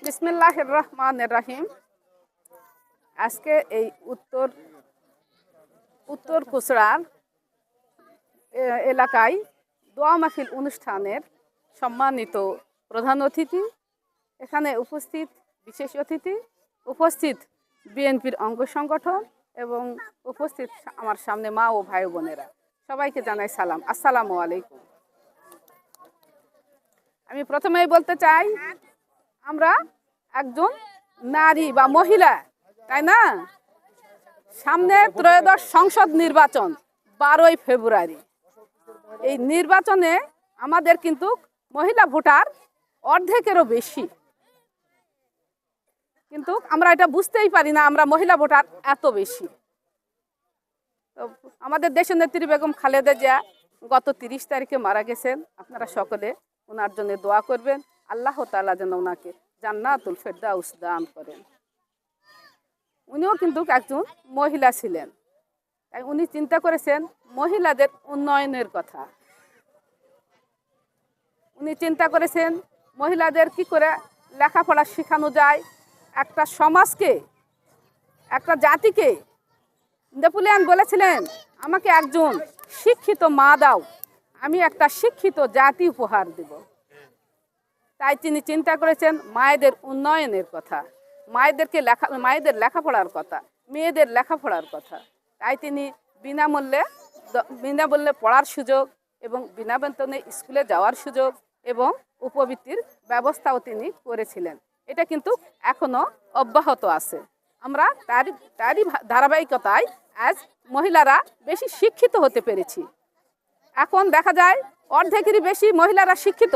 বিসমিল্লাহির রহমানির রহিম। আজকে এই উত্তর কুচড়ার এলাকায় দোয়া মাহফিল অনুষ্ঠানের সম্মানিত প্রধান অতিথি, এখানে উপস্থিত বিশেষ অতিথি, উপস্থিত বিএনপির অঙ্গ সংগঠন এবং উপস্থিত আমার সামনে মা ও ভাই বোনেরা, সবাইকে জানাই সালাম, আসসালামু আলাইকুম। আমি প্রথমেই বলতে চাই, আমরা একজন নারী বা মহিলা, তাই না? সামনে ত্রয়োদশ সংসদ নির্বাচন 12ই ফেব্রুয়ারি। এই নির্বাচনে আমাদের কিন্তু মহিলা ভোটার অর্ধেকেরও বেশি, কিন্তু আমরা এটা বুঝতেই পারি না আমরা মহিলা ভোটার এত বেশি। তো আমাদের দেশের নেত্রী বেগম খালেদা জিয়া গত 30 তারিখে মারা গেছেন। আপনারা সকলে ওনার জন্য দোয়া করবেন, আল্লাহ তাআলা যেন ওনাকে জান্নাতুল ফেরদাউস দান করেন। উনিও কিন্তু একজন মহিলা ছিলেন, তাই উনি চিন্তা করেছেন মহিলাদের উন্নয়নের কথা। উনি চিন্তা করেছেন মহিলাদের কি করে লেখাপড়া শেখানো যায়, একটা সমাজকে, একটা জাতিকে। নেপোলিয়ন বলেছিলেন, আমাকে একজন শিক্ষিত মা দাও, আমি একটা শিক্ষিত জাতি উপহার দেব। তাই তিনি চিন্তা করেছেন মায়েদের উন্নয়নের কথা, মায়েদের লেখাপড়ার কথা, মেয়েদের লেখাপড়ার কথা। তাই তিনি বিনামূল্যে পড়ার সুযোগ এবং বিনা বেতনে স্কুলে যাওয়ার সুযোগ এবং উপবৃত্তির ব্যবস্থাও তিনি করেছিলেন। এটা কিন্তু এখনো অব্যাহত আছে। আমরা তারই ধারাবাহিকতায় আজ মহিলারা বেশি শিক্ষিত হতে পেরেছি। এখন দেখা যায় অর্ধেকেরই বেশি মহিলারা শিক্ষিত।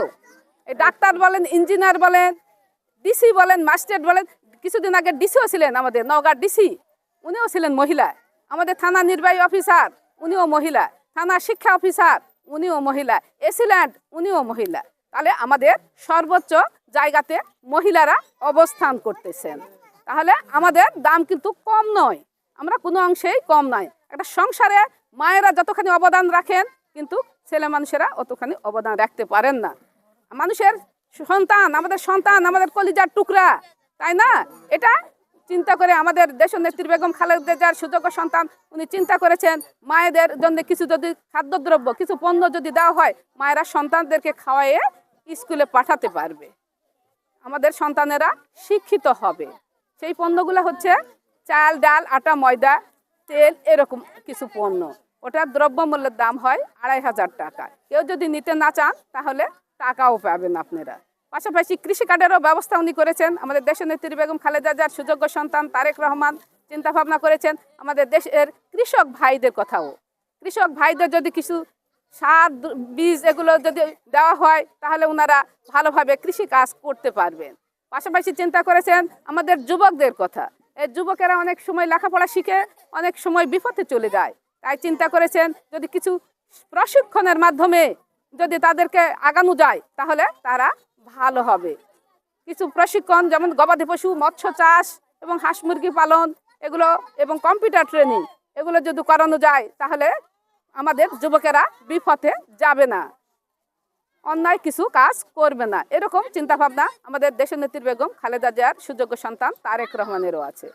এই ডাক্তার বলেন, ইঞ্জিনিয়ার বলেন, ডিসি বলেন, ম্যাজিস্ট্রেট বলেন। কিছুদিন আগে ডিসিও ছিলেন, আমাদের নওগাঁর ডিসি, উনিও ছিলেন মহিলা। আমাদের থানা নির্বাহী অফিসার, উনিও মহিলা। থানা শিক্ষা অফিসার, উনিও মহিলা। এসিল্যান্ড, উনিও মহিলা। তাহলে আমাদের সর্বোচ্চ জায়গাতে মহিলারা অবস্থান করতেছেন। তাহলে আমাদের দাম কিন্তু কম নয়, আমরা কোনো অংশেই কম নয়। একটা সংসারে মায়েরা যতখানি অবদান রাখেন, কিন্তু ছেলে মানুষেরা অতখানি অবদান রাখতে পারেন না। মানুষের সন্তান, আমাদের কলিজার টুকরা, তাই না? এটা চিন্তা করে আমাদের দেশনেত্রী বেগম খালেদা জিয়ার সুযোগ্য সন্তান উনি চিন্তা করেছেন মায়েদের জন্য কিছু যদি খাদ্যদ্রব্য, কিছু পণ্য যদি দেওয়া হয়, মায়েরা সন্তানদেরকে খাওয়াইয়ে স্কুলে পাঠাতে পারবে, আমাদের সন্তানেরা শিক্ষিত হবে। সেই পণ্যগুলো হচ্ছে চাল, ডাল, আটা, ময়দা, তেল, এরকম কিছু পণ্য। ওটার দ্রব্যমূল্যের দাম হয় 2500 টাকা। কেউ যদি নিতে না চান তাহলে টাকাও পাবেন আপনারা। পাশাপাশি কৃষি কার্ডেরও ব্যবস্থা উনি করেছেন। আমাদের দেশনেত্রী বেগম খালেদা জিয়ার সুযোগ্য সন্তান তারেক রহমান চিন্তা ভাবনা করেছেন আমাদের দেশের কৃষক ভাইদের কথাও। কৃষক ভাইদের যদি কিছু সার, বীজ এগুলো যদি দেওয়া হয়, তাহলে ওনারা ভালোভাবে কৃষি কাজ করতে পারবেন। পাশাপাশি চিন্তা করেছেন আমাদের যুবকদের কথা। এই যুবকেরা অনেক সময় লেখাপড়া শিখে অনেক সময় বিপথে চলে যায়। তাই চিন্তা করেছেন যদি কিছু প্রশিক্ষণের মাধ্যমে যদি তাদেরকে আগানো যায়, তাহলে তারা ভালো হবে। কিছু প্রশিক্ষণ, যেমন গবাদি পশু, মৎস্য চাষ এবং হাঁস মুরগি পালন, এগুলো এবং কম্পিউটার ট্রেনিং, এগুলো যদি করানো যায়, তাহলে আমাদের যুবকেরা বিপথে যাবে না, অন্যায় কিছু কাজ করবে না। এরকম চিন্তাভাবনা আমাদের দেশনেত্রী বেগম খালেদা জিয়ার সুযোগ্য সন্তান তারেক রহমানেরও আছে।